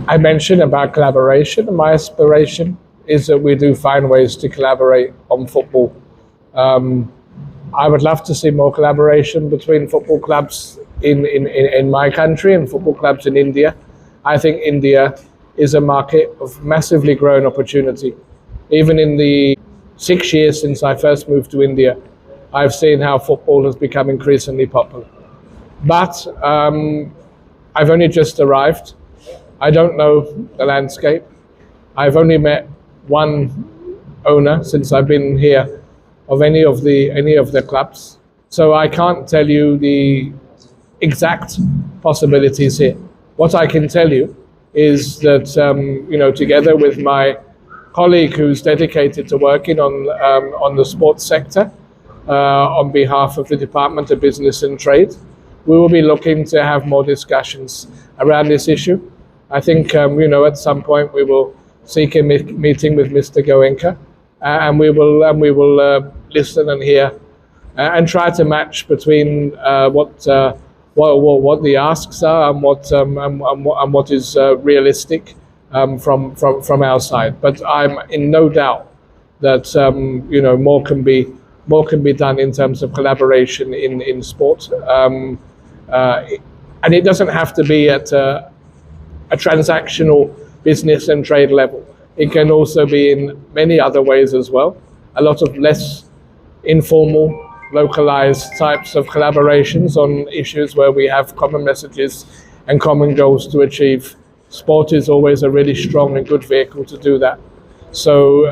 I mentioned about collaboration, and my aspiration is that we do find ways to collaborate on football. Um, I would love to see more collaboration between football clubs in my country and football clubs in India. I think India is a market of massively growing opportunity. Even in the 6 years since I first moved to India, I've seen how football has become increasingly popular. But I've only just arrived. I don't know the landscape. I've only met one owner since I've been here of any of the clubs. So I can't tell you the exact possibilities here. What I can tell you is that together with my colleague who's dedicated to working on the sports sector on behalf of the Department of Business and Trade, we will be looking to have more discussions around this issue. I think at some point we will seek a meeting with Mr. Goenka, and we will listen and hear and try to match between what the asks are and what is realistic from our side. But I'm in no doubt that more can be done in terms of collaboration in sport, and it doesn't have to be at a transactional business and trade level. It can also be in many other ways as well. A lot of less informal, localized types of collaborations on issues where we have common messages and common goals to achieve. Sport is always a really strong and good vehicle to do that. So,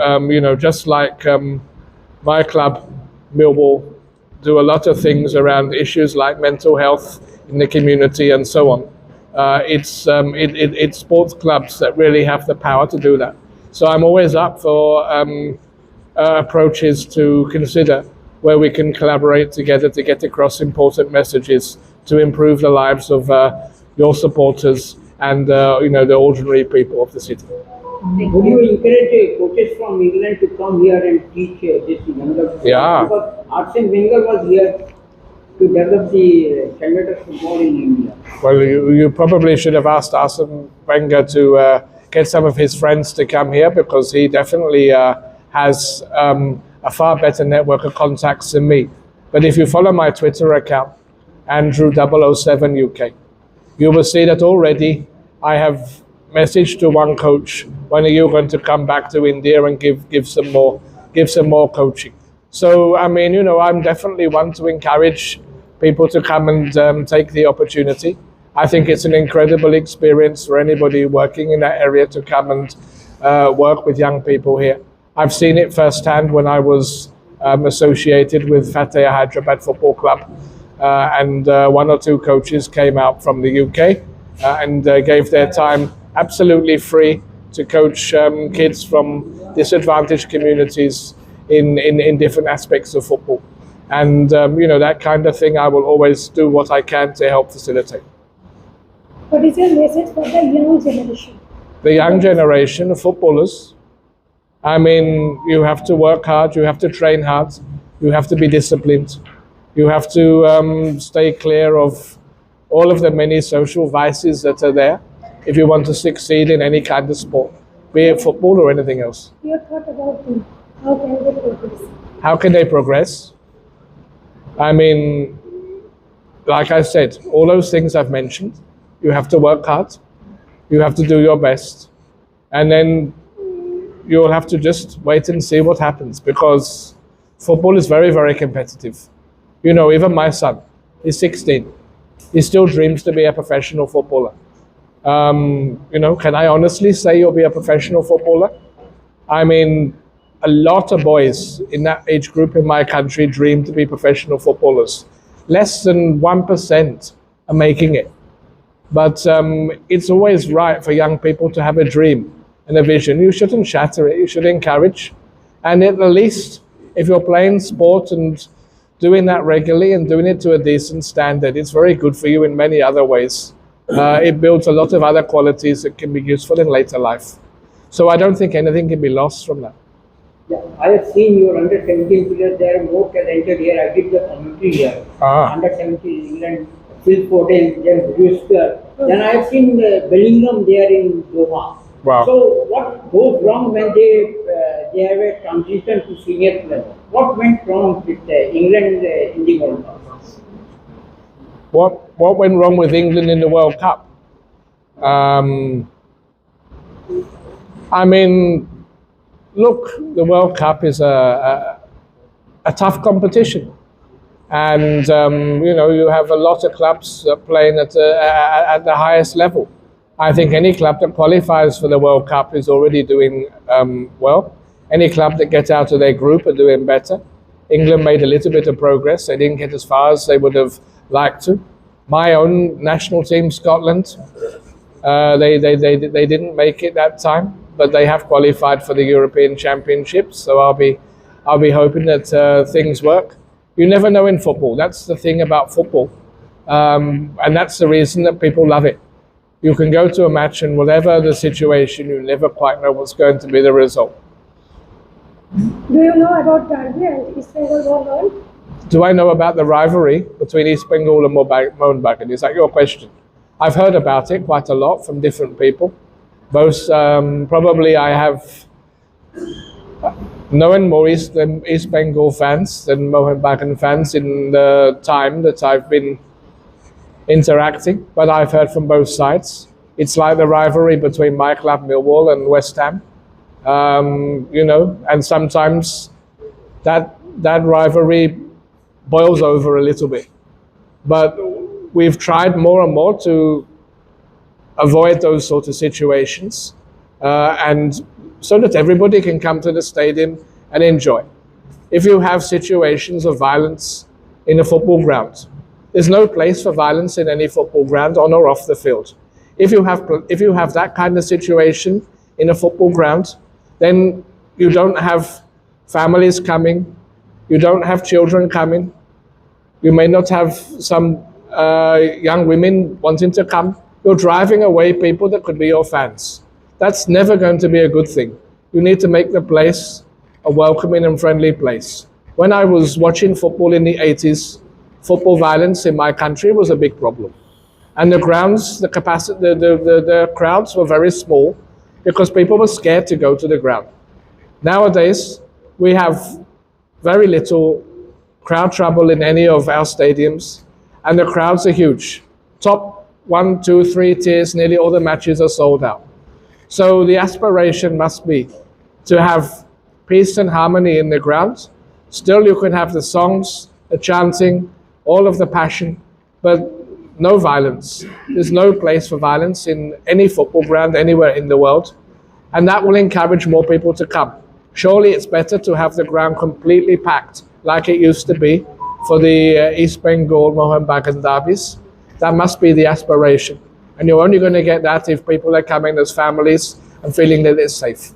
just like my club, Millwall, do a lot of things around issues like mental health in the community and so on. It's sports clubs that really have the power to do that. So I'm always up for approaches to consider where we can collaborate together to get across important messages to improve the lives of your supporters and the ordinary people of the city. Would you encourage coaches from England to come here and teach this younger football? Yeah. Because Arsene Wenger was here to develop the standard of football in India. Well, you probably should have asked Arsene Wenger to get some of his friends to come here, because he definitely has a far better network of contacts than me. But if you follow my Twitter account, Andrew007 UK, you will see that already I have messaged to one coach, when are you going to come back to India and give some more coaching? So I'm definitely one to encourage people to come and take the opportunity. I think it's an incredible experience for anybody working in that area to come and work with young people here. I've seen it firsthand when I was associated with Fateh Hyderabad Football Club, and one or two coaches came out from the UK and gave their time absolutely free to coach kids from disadvantaged communities in different aspects of football. And that kind of thing, I will always do what I can to help facilitate. What is your message for the young generation? The young generation of footballers, you have to work hard, you have to train hard, you have to be disciplined, you have to stay clear of all of the many social vices that are there if you want to succeed in any kind of sport, be it football or anything else. Your thought about them? How can they progress? How can they progress? Like I said, all those things I've mentioned, you have to work hard, you have to do your best, and then you'll have to just wait and see what happens, because football is very, very competitive. Even my son, he's 16. He still dreams to be a professional footballer. Can I honestly say you'll be a professional footballer? A lot of boys in that age group in my country dream to be professional footballers. Less than 1% are making it. But it's always right for young people to have a dream and a vision. You shouldn't shatter it, you should encourage. And at least if you're playing sport and doing that regularly and doing it to a decent standard, it's very good for you in many other ways. It builds a lot of other qualities that can be useful in later life. So I don't think anything can be lost from that. Yeah, I have seen your under 17 players. They are more talented here. I did the commentary here. Under 17 England, Phil Foden, then Brewster. Then I have seen Bellingham there in Doha. Wow. So what goes wrong when they have a transition to senior level? What went wrong with England in the World Cup? What went wrong with England in the World Cup? I mean, look, the World Cup is a tough competition. And you have a lot of clubs playing at the highest level. I think any club that qualifies for the World Cup is already doing well. Any club that gets out of their group are doing better. England made a little bit of progress. They didn't get as far as they would have liked to. My own national team, Scotland, they didn't make it that time, but they have qualified for the European Championships. So I'll be hoping that things work. You never know in football. That's the thing about football. And that's the reason that people love it. You can go to a match and whatever the situation, you never quite know what's going to be the result. Do you know about Derby and East Bengal Mohun? Do I know about the rivalry between East Bengal and Mohun? Is that your question? I've heard about it quite a lot from different people. Both, probably I have known more East Bengal fans than Mohun fans in the time that I've been interacting, but I've heard from both sides. It's like the rivalry between my club Millwall and West Ham, and sometimes that rivalry boils over a little bit. But we've tried more and more to avoid those sort of situations, and so that everybody can come to the stadium and enjoy. If you have situations of violence in a football ground, there's no place for violence in any football ground, on or off the field. If you have that kind of situation in a football ground, then you don't have families coming, you don't have children coming, you may not have some young women wanting to come. You're driving away people that could be your fans. That's never going to be a good thing. You need to make the place a welcoming and friendly place. When I was watching football in the 80s, football violence in my country was a big problem. And the grounds, the capacity, the crowds were very small because people were scared to go to the ground. Nowadays, we have very little crowd trouble in any of our stadiums, and the crowds are huge. Top 1, 2, 3 tiers, nearly all the matches are sold out. So the aspiration must be to have peace and harmony in the ground. Still, you can have the songs, the chanting, all of the passion, but no violence. There's no place for violence in any football ground anywhere in the world, and that will encourage more people to come. Surely it's better to have the ground completely packed like it used to be for the East Bengal Mohun derbies. That must be the aspiration. And you're only going to get that if people are coming as families and feeling that it's safe.